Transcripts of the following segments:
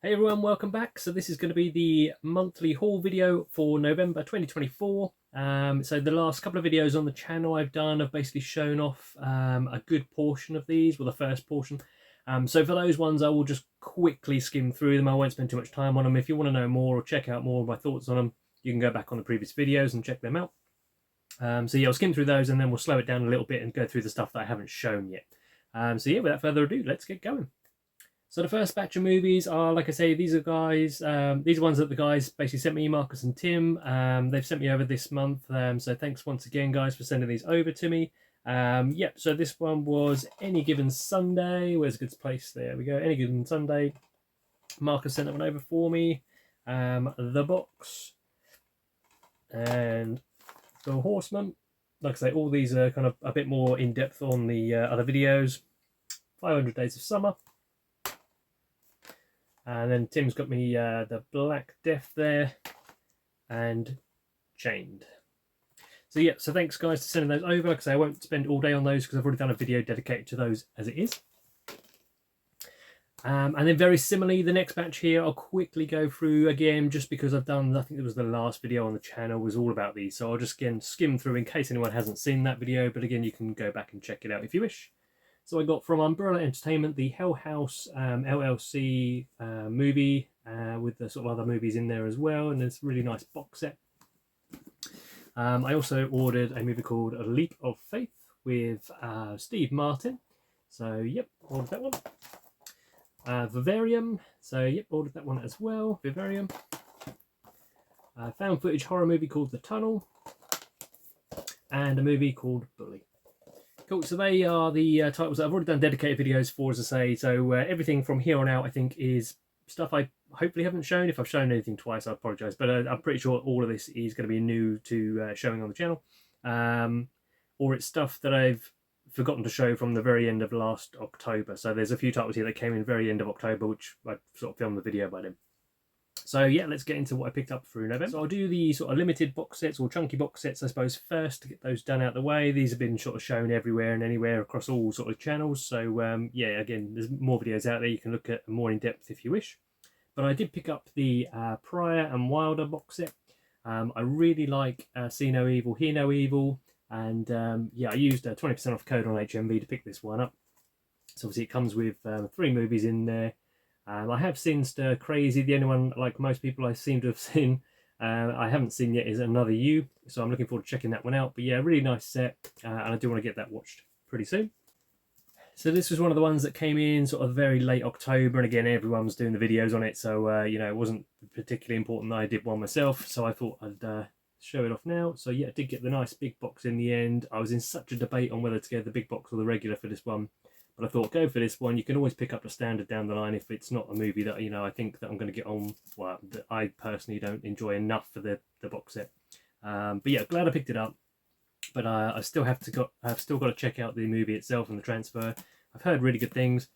Hey everyone, welcome back. So this is going to be the monthly haul video for November 2024. So the last couple of videos on the channel I've done have basically shown off a good portion of these, well the first portion. So for those ones I will just quickly skim through them. I won't spend too much time on them. If you want to know more or check out more of my thoughts on them, you can go back on the previous videos and check them out. So yeah, I'll skim through those and then we'll slow it down a little bit and go through the stuff that I haven't shown yet. So yeah, without further ado, let's get going. So the first batch of movies are, like I say, these are guys. These are ones that the guys basically sent me, Marcus and Tim. They've sent me over this month. So thanks once again, guys, for sending these over to me. Yep. So this one was Any Given Sunday. Where's a good place? There we go. Any Given Sunday. Marcus sent that one over for me. The Box and The Horseman. Like I say, all these are kind of a bit more in depth on the other videos. 500 Days of Summer. And then Tim's got me the Black Death there and Chained. So yeah, so thanks guys for sending those over. Like I say, I won't spend all day on those because I've already done a video dedicated to those as it is. And then very similarly, the next batch here, I'll quickly go through again just because I've done, I think it was the last video on the channel was all about these. So I'll just again skim through in case anyone hasn't seen that video. But again, you can go back and check it out if you wish. So I got from Umbrella Entertainment the Hell House LLC movie with the sort of other movies in there as well, and it's a really nice box set. I also ordered a movie called A Leap of Faith with Steve Martin. So yep, ordered that one. Vivarium. So yep, ordered that one as well. Vivarium. Found footage horror movie called The Tunnel, and a movie called Bully. Cool, so they are the titles that I've already done dedicated videos for, as I say. So everything from here on out, I think, is stuff I hopefully haven't shown. If I've shown anything twice, I apologise. But I'm pretty sure all of this is going to be new to showing on the channel. Or it's stuff that I've forgotten to show from the very end of last October. So there's a few titles here that came in the very end of October, which I sort of filmed the video by then. So yeah, let's get into what I picked up through November. So I'll do the sort of limited box sets or chunky box sets, I suppose, first to get those done out the way. These have been sort of shown everywhere and anywhere across all sort of channels. So yeah, again, there's more videos out there you can look at more in depth if you wish. But I did pick up the Pryor and Wilder box set. I really like See No Evil, Hear No Evil. And yeah, I used a 20% off code on HMV to pick this one up. So obviously it comes with 3 movies in there. I have seen Stir Crazy. The only one, like most people I seem to have seen, I haven't seen yet is Another You. So I'm looking forward to checking that one out. But yeah, really nice set. And I do want to get that watched pretty soon. So this was one of the ones that came in sort of very late October. And again, everyone was doing the videos on it. So, you know, it wasn't particularly important that I did one myself. So I thought I'd show it off now. So yeah, I did get the nice big box in the end. I was in such a debate on whether to get the big box or the regular for this one. But I thought, go for this one. You can always pick up the standard down the line if it's not a movie that, you know, I think that I'm going to get on, well, that I personally don't enjoy enough for the box set. But yeah, glad I picked it up. But I've still got to check out the movie itself and the transfer. I've heard really good things.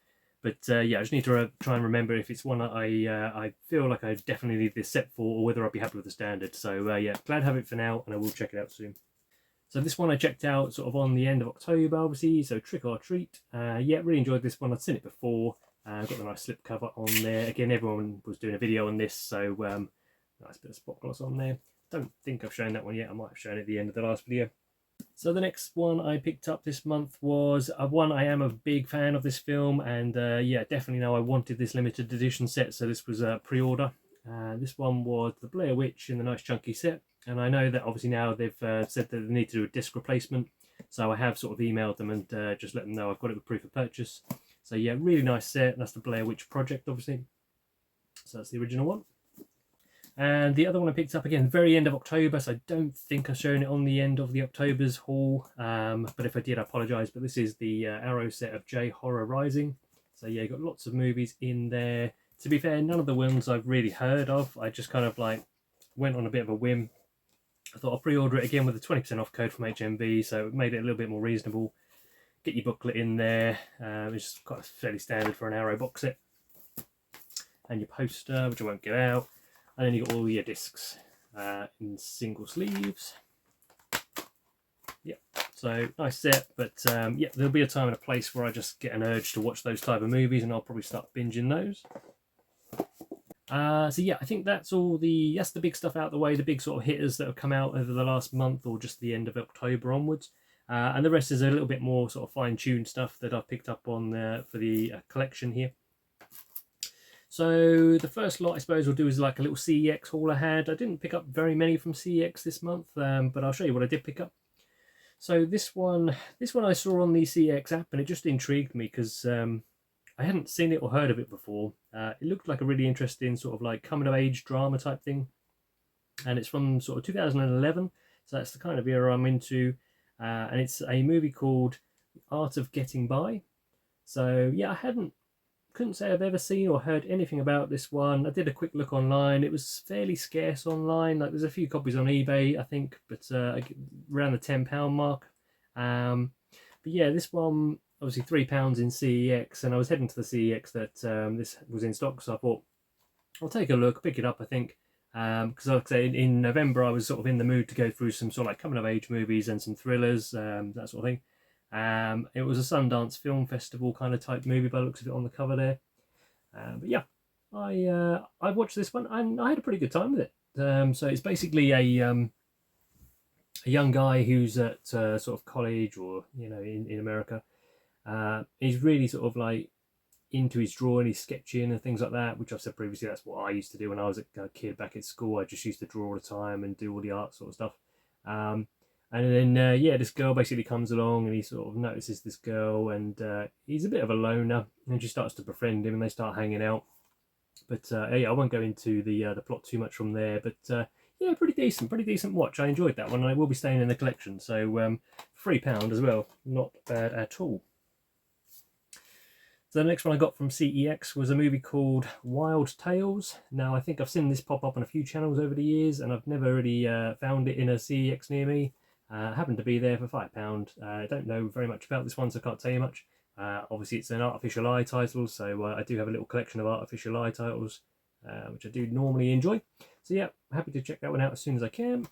But yeah, I just need to try and remember if it's one that I feel like I definitely need this set for, or whether I'll be happy with the standard. So yeah, glad to have it for now, and I will check it out soon. So this one I checked out sort of on the end of October, obviously, so Trick or Treat. Yeah, really enjoyed this one. I'd seen it before. Got the nice slip cover on there. Again, everyone was doing a video on this, so nice bit of spot gloss on there. Don't think I've shown that one yet. I might have shown it at the end of the last video. So the next one I picked up this month was one I am a big fan of this film, and yeah, definitely know I wanted this limited edition set, so this was a pre-order. This one was The Blair Witch in the nice chunky set. And I know that obviously now they've said that they need to do a disc replacement. So I have sort of emailed them and just let them know I've got it with proof of purchase. So yeah, really nice set. That's the Blair Witch Project, obviously. So that's the original one. And the other one I picked up again, very end of October. So I don't think I've shown it on the end of the October's haul. But if I did, I apologise. But this is the Arrow set of J Horror Rising. So yeah, you've got lots of movies in there. To be fair, none of the ones I've really heard of. I just kind of like went on a bit of a whim. I thought I'll pre-order it again with a 20% off code from HMV, so it made it a little bit more reasonable. Get your booklet in there, it's quite fairly standard for an Arrow box set. And your poster, which I won't get out. And then you got all your discs in single sleeves. Yep, so nice set, but yeah, there'll be a time and a place where I just get an urge to watch those type of movies, and I'll probably start binging those. So yeah, I think that's the big stuff out the way, the big sort of hitters that have come out over the last month or just the end of October onwards. And the rest is a little bit more sort of fine-tuned stuff that I've picked up on for the collection here. So the first lot I suppose we'll do is like a little CEX haul I had. I didn't pick up very many from CEX this month, but I'll show you what I did pick up. So this one I saw on the CEX app, and it just intrigued me because I hadn't seen it or heard of it before. It looked like a really interesting sort of like coming of age drama type thing, and it's from sort of 2011, so that's the kind of era I'm into. And it's a movie called Art of Getting By. So yeah, couldn't say I've ever seen or heard anything about this one. I did a quick look online. It was fairly scarce online. Like there's a few copies on eBay, I think, but around the £10 mark. But yeah, this one obviously £3 in CEX, and I was heading to the CEX that this was in stock, so I thought I'll take a look, pick it up. I think because like I say, in November I was sort of in the mood to go through some sort of like coming of age movies and some thrillers, that sort of thing. It was a Sundance Film Festival kind of type movie by the looks of it on the cover there. But yeah, I watched this one and I had a pretty good time with it. So it's basically a young guy who's at sort of college, or in America. He's really sort of like into his drawing, his sketching and things like that, which I've said previously, that's what I used to do when I was a kid back at school. I just used to draw all the time and do all the art sort of stuff. And then yeah, this girl basically comes along and he sort of notices this girl, and he's a bit of a loner, and she starts to befriend him and they start hanging out. But yeah, I won't go into the plot too much from there, but yeah, pretty decent watch. I enjoyed that one, and I will be staying in the collection, so £3 as well, not bad at all. So the next one I got from CEX was a movie called Wild Tales. Now, I think I've seen this pop up on a few channels over the years, and I've never really found it in a CEX near me. Happened to be there for £5. I don't know very much about this one, so I can't tell you much. Obviously, it's an Artificial Eye title, so I do have a little collection of Artificial Eye titles, which I do normally enjoy. So yeah, happy to check that one out as soon as I can.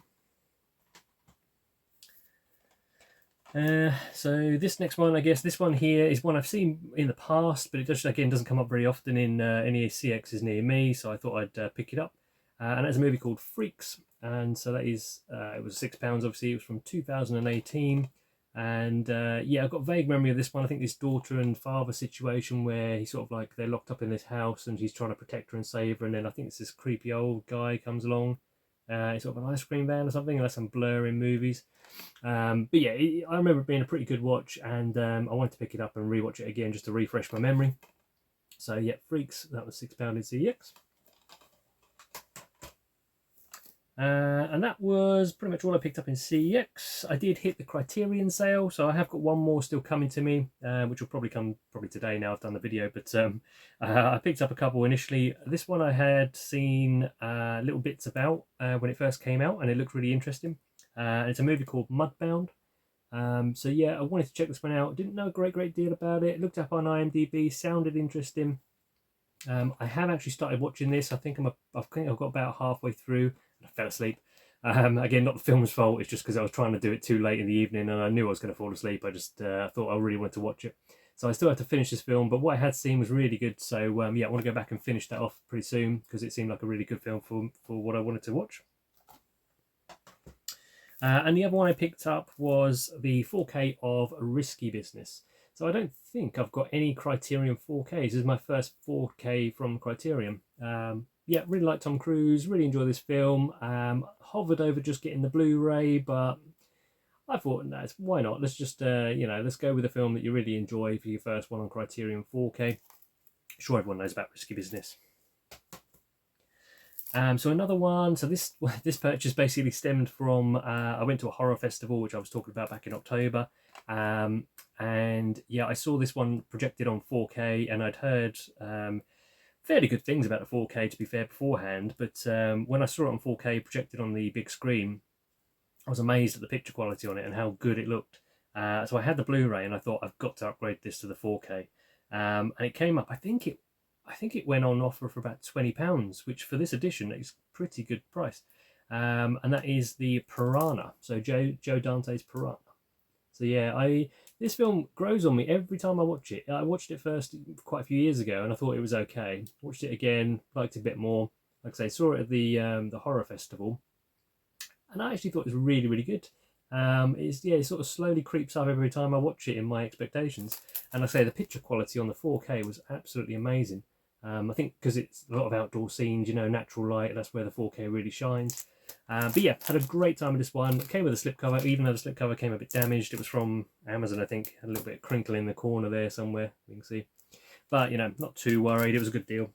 So this next one, I guess this one here is one I've seen in the past, but it just again doesn't come up very often in any CXs near me, so I thought I'd pick it up. And that's a movie called Freaks, and so that is it was £6. Obviously, it was from 2018, and yeah, I've got a vague memory of this one. I think this daughter and father situation where he's sort of like they're locked up in this house and he's trying to protect her and save her, and then I think it's this creepy old guy comes along. It's sort of an ice cream van or something, unless I'm blurring movies. But yeah, I remember it being a pretty good watch, and I wanted to pick it up and rewatch it again just to refresh my memory. So yeah, Freaks, that was £6 in CEX. And that was pretty much all I picked up in CEX. I did hit the Criterion sale, so I have got one more still coming to me, which will probably come today now I've done the video, but I picked up a couple initially. This one I had seen little bits about when it first came out, and it looked really interesting. It's a movie called Mudbound. So yeah, I wanted to check this one out. Didn't know a great deal about it. Looked up on IMDb, sounded interesting. I have actually started watching this. I think I've got about halfway through. I fell asleep. Again, not the film's fault. It's just because I was trying to do it too late in the evening, and I knew I was going to fall asleep. I just thought I really wanted to watch it, so I still have to finish this film. But what I had seen was really good. So yeah, I want to go back and finish that off pretty soon because it seemed like a really good film for what I wanted to watch. And the other one I picked up was the 4K of Risky Business. So I don't think I've got any Criterion 4Ks. This is my first 4K from Criterion. Yeah, really like Tom Cruise, really enjoy this film. Hovered over just getting the Blu-ray, but I thought, no, why not? Let's just, let's go with a film that you really enjoy for your first one on Criterion 4K. Sure, everyone knows about Risky Business. So another one, so this purchase basically stemmed from, I went to a horror festival, which I was talking about back in October. And yeah, I saw this one projected on 4K, and I'd heard fairly good things about the 4K, to be fair, beforehand, but when I saw it on 4K projected on the big screen, I was amazed at the picture quality on it and how good it looked. So I had the Blu-ray and I thought I've got to upgrade this to the 4K, and it came up, I think it went on offer for about £20, which for this edition is a pretty good price, and that is the Piranha, so Joe Dante's Piranha. So yeah, This film grows on me every time I watch it. I watched it first quite a few years ago, and I thought it was okay. Watched it again, liked it a bit more. Like I say, saw it at the horror festival, and I actually thought it was really, really good. It sort of slowly creeps up every time I watch it in my expectations. And like I say, the picture quality on the 4K was absolutely amazing. I think because it's a lot of outdoor scenes, you know, natural light, that's where the 4K really shines. But yeah, had a great time with this one. It came with a slipcover, even though the slipcover came a bit damaged. It was from Amazon, I think. Had a little bit of crinkle in the corner there somewhere, you can see. But, you know, not too worried. It was a good deal.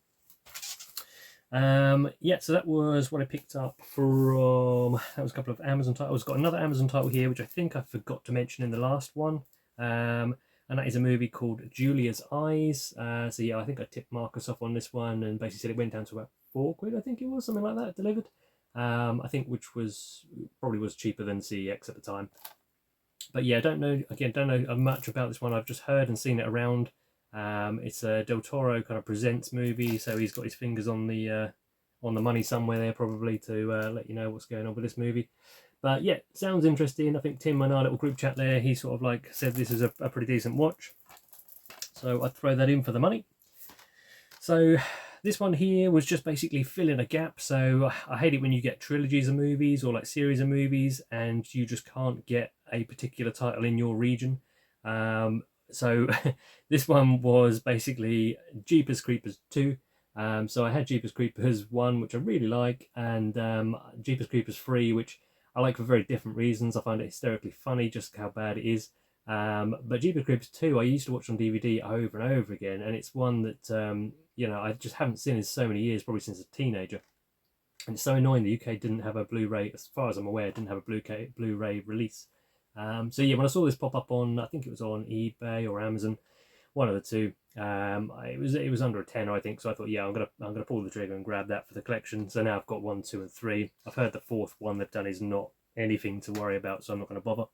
Yeah, so that was what I picked up from, that was a couple of Amazon titles. Got another Amazon title here, which I think I forgot to mention in the last one. And that is a movie called Julia's Eyes. So yeah, I think I tipped Marcus off on this one and basically said it went down to about £4, I think it was, something like that, delivered. I think which was, probably was cheaper than CEX at the time. But yeah, don't know much about this one. I've just heard and seen it around. It's a Del Toro kind of presents movie, so he's got his fingers on the money somewhere there probably to let you know what's going on with this movie. But yeah, sounds interesting. I think Tim in our little group chat there, he sort of like said this is a pretty decent watch. So I'd throw that in for the money. So this one here was just basically filling a gap. So I hate it when you get trilogies of movies or like series of movies and you just can't get a particular title in your region. So this one was basically Jeepers Creepers 2. So I had Jeepers Creepers 1, which I really like, and Jeepers Creepers 3, which I like for very different reasons. I find it hysterically funny, just how bad it is. But Jeepers Creepers 2, I used to watch on DVD over and over again, and it's one that, you know, I just haven't seen in so many years, probably since a teenager. And it's so annoying the UK didn't have a Blu-ray, as far as I'm aware, didn't have a Blu-ray release. So yeah, when I saw this pop up on, I think it was on eBay or Amazon, one of the two, it was under a tenner, I think. So I thought, yeah, I'm gonna pull the trigger and grab that for the collection. So now I've got 1, 2, and 3. I've heard the fourth one they've done is not anything to worry about, so I'm not going to bother.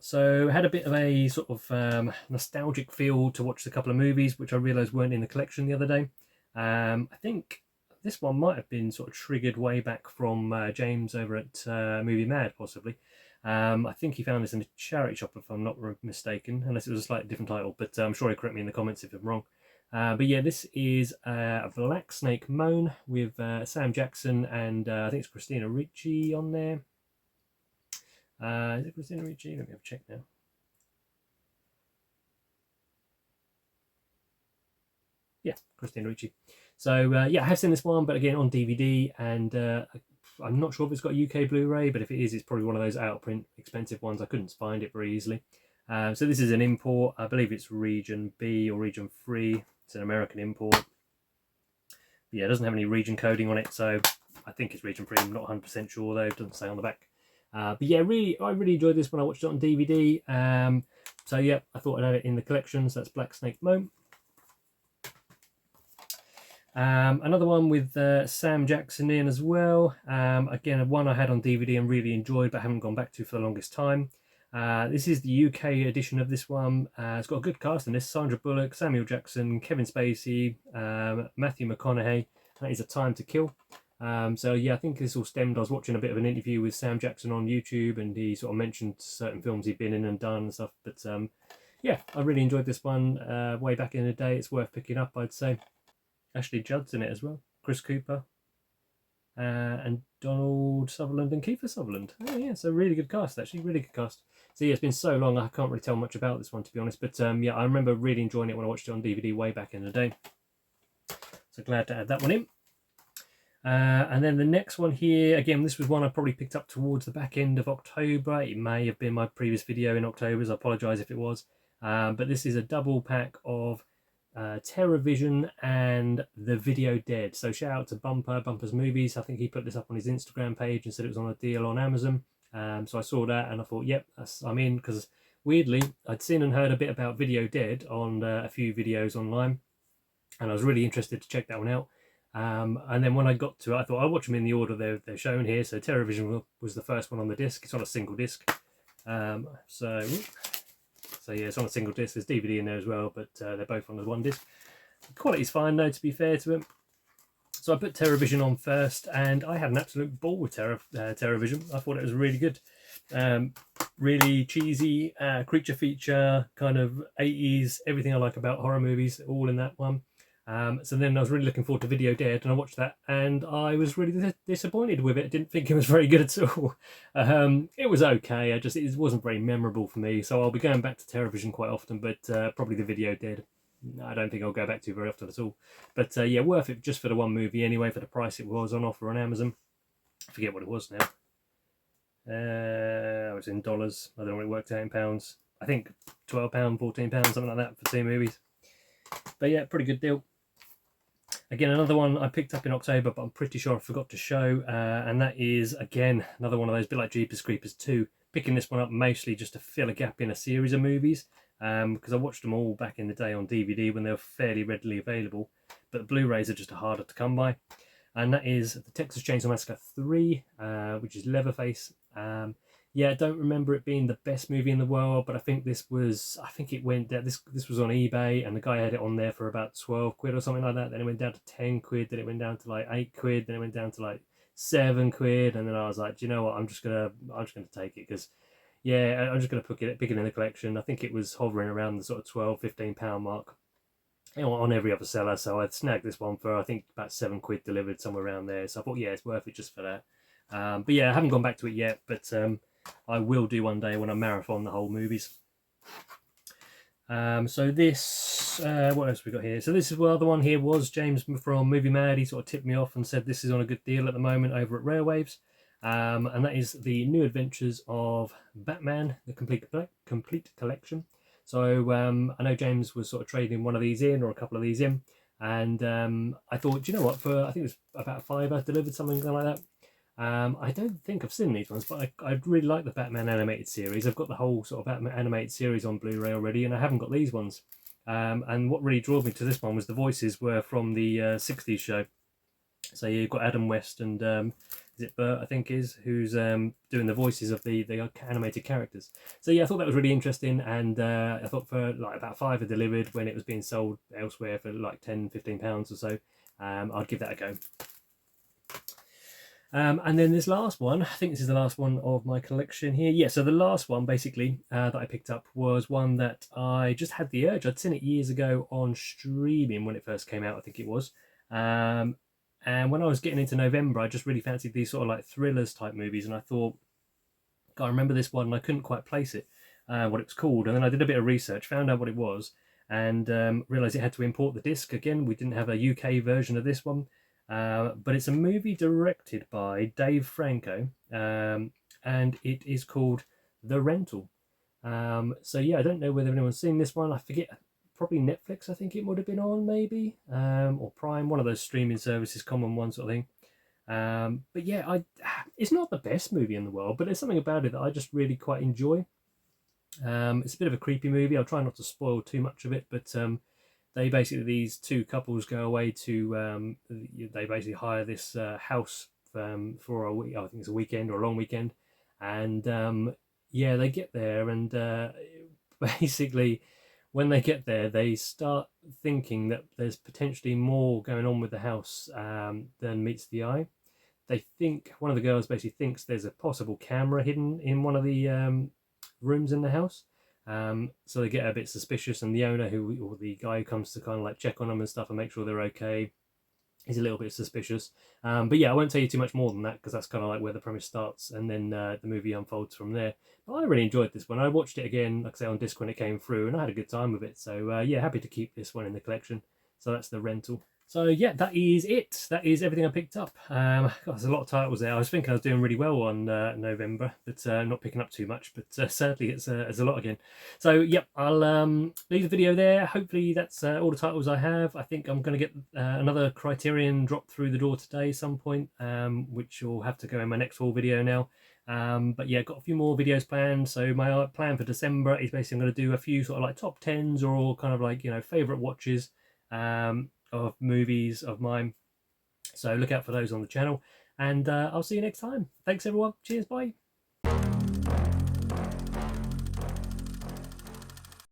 So had a bit of a sort of nostalgic feel to watch a couple of movies, which I realised weren't in the collection the other day. I think this one might have been sort of triggered way back from James over at Movie Mad, possibly. I think he found this in a charity shop, if I'm not mistaken, unless it was a slightly different title, but I'm sure he'll correct me in the comments if I'm wrong. But yeah, this is a Black Snake Moan with Sam Jackson and I think it's Christina Ricci on there. Is it Christina Ricci? Let me have a check now. Yeah, Christina Ricci. So yeah, I have seen this one, but again on DVD, and I'm not sure if it's got UK Blu-ray, but if it is, it's probably one of those out-of-print expensive ones. I couldn't find it very easily. So this is an import. I believe it's Region B or Region 3. It's an American import. But yeah, it doesn't have any region coding on it, so I think it's Region 3. I'm not 100% sure though. It doesn't say on the back. But yeah, I really enjoyed this when I watched it on DVD. So yeah, I thought I'd add it in the collection. So that's Black Snake Moan. Another one with Sam Jackson in as well. Again, one I had on DVD and really enjoyed, but haven't gone back to for the longest time. This is the UK edition of this one. It's got a good cast in this: Sandra Bullock, Samuel Jackson, Kevin Spacey, Matthew McConaughey. That is A Time to Kill. So yeah, I think this all stemmed. I was watching a bit of an interview with Sam Jackson on YouTube, and he sort of mentioned certain films he'd been in and done and stuff. But yeah, I really enjoyed this one way back in the day. It's worth picking up, I'd say. Ashley Judd's in it as well. Chris Cooper. And Donald Sutherland and Kiefer Sutherland. Oh yeah, so really good cast actually, really good cast. So yeah, it's been so long I can't really tell much about this one, to be honest. But yeah, I remember really enjoying it when I watched it on DVD way back in the day. So glad to add that one in. And then the next one here, again, this was one I probably picked up towards the back end of October. It may have been my previous video in October, so I apologise if it was. But this is a double pack of TerrorVision and The Video Dead. So shout out to Bumper's Movies. I think he put this up on his Instagram page and said it was on a deal on Amazon. So I saw that and I thought, yep, I'm in, because weirdly I'd seen and heard a bit about Video Dead on a few videos online, and I was really interested to check that one out. And then when I got to it, I thought I'll watch them in the order they're shown here. So TerrorVision was the first one on the disc. It's on a single disc. So yeah, it's on a single disc. There's DVD in there as well, but they're both on the one disc. The quality's fine though, to be fair to it. So I put TerrorVision on first, and I had an absolute ball with TerrorVision. I thought it was really good. really cheesy creature feature, kind of 80s, everything I like about horror movies, all in that one. So then I was really looking forward to Video Dead, and I watched that, and I was really disappointed with it. Didn't think it was very good at all. It was okay. It wasn't very memorable for me. So I'll be going back to television quite often, but probably the Video Dead. I don't think I'll go back to very often at all. But yeah, worth it just for the one movie anyway, for the price it was on offer on Amazon. I forget what it was now. It was in dollars. I don't know what it worked out in pounds. I think £12, £14, something like that for 2 movies. But yeah, pretty good deal. Again, another one I picked up in October, but I'm pretty sure I forgot to show, and that is, again, another one of those, bit like Jeepers Creepers 2. Picking this one up mostly just to fill a gap in a series of movies, because I watched them all back in the day on DVD when they were fairly readily available, but the Blu-rays are just harder to come by. And that is the Texas Chainsaw Massacre 3, which is Leatherface. Yeah, I don't remember it being the best movie in the world, but I think it went down, this was on eBay, and the guy had it on there for about 12 quid or something like that. Then it went down to 10 quid, then it went down to like 8 quid, then it went down to like 7 quid, and then I was like, do you know what, I'm just gonna take it, because yeah, I'm just gonna pick it in the collection. I think it was hovering around the sort of 12, £15 mark, you know, on every other seller, so I'd snagged this one for I think about 7 quid delivered, somewhere around there. So I thought, yeah, it's worth it just for that. But yeah, I haven't gone back to it yet, but I will do one day when I marathon the whole movies. So this, what else we got here? So this is, well, the one here was James from Movie Mad. He sort of tipped me off and said this is on a good deal at the moment over at Railwaves. And that is the New Adventures of Batman, the complete collection. So I know James was sort of trading one of these in, or a couple of these in, and I thought, do you know what, for I think it was about £5 delivered, something like that. I don't think I've seen these ones, but I really like the Batman animated series. I've got the whole sort of Batman animated series on Blu-ray already, and I haven't got these ones. And what really drew me to this one was the voices were from the 60s show. So you've got Adam West and is it Bert, I think who's doing the voices of the animated characters. So yeah, I thought that was really interesting, and I thought for like about £5 delivered when it was being sold elsewhere for like £10-15 or so, I'd give that a go. And then this last one, I think this is the last one of my collection here. Yeah, so the last one basically that I picked up was one that I just had the urge. I'd seen it years ago on streaming when it first came out, I think it was. And when I was getting into November, I just really fancied these sort of like thrillers type movies, and I thought, God, I remember this one, and I couldn't quite place it, what it was called. And then I did a bit of research, found out what it was, and realised it had to import the disc again. We didn't have a UK version of this one. But it's a movie directed by Dave Franco, and it is called The Rental. So yeah, I don't know whether anyone's seen this one. I forget, probably Netflix, I think it would have been on, maybe, or Prime, one of those streaming services, common one sort of thing. But yeah, it's not the best movie in the world, but there's something about it that I just really quite enjoy. It's a bit of a creepy movie. I'll try not to spoil too much of it, but they basically, these two couples go away to, they basically hire this house for a week, I think it's a weekend or a long weekend, and yeah, they get there, and basically when they get there, they start thinking that there's potentially more going on with the house than meets the eye. They think, one of the girls basically thinks there's a possible camera hidden in one of the rooms in the house. So they get a bit suspicious, and the owner, or the guy who comes to kind of like check on them and stuff and make sure they're okay, is a little bit suspicious. But yeah, I won't tell you too much more than that, because that's kind of like where the premise starts, and then the movie unfolds from there. But I really enjoyed this one. I watched it again, like I say, on disc when it came through, and I had a good time with it. So yeah, happy to keep this one in the collection. So that's The Rental. So yeah, that is it. That is everything I picked up. God, there's a lot of titles there. I was thinking I was doing really well on November, but not picking up too much. But sadly, it's a lot again. So yep, I'll leave the video there. Hopefully that's all the titles I have. I think I'm going to get another Criterion drop through the door today some point, which will have to go in my next haul video now. But yeah, got a few more videos planned. So my plan for December is basically I'm going to do a few sort of like top 10s, or all kind of like, you know, favourite watches of movies of mine. So look out for those on the channel, and I'll see you next time. Thanks everyone. Cheers, bye.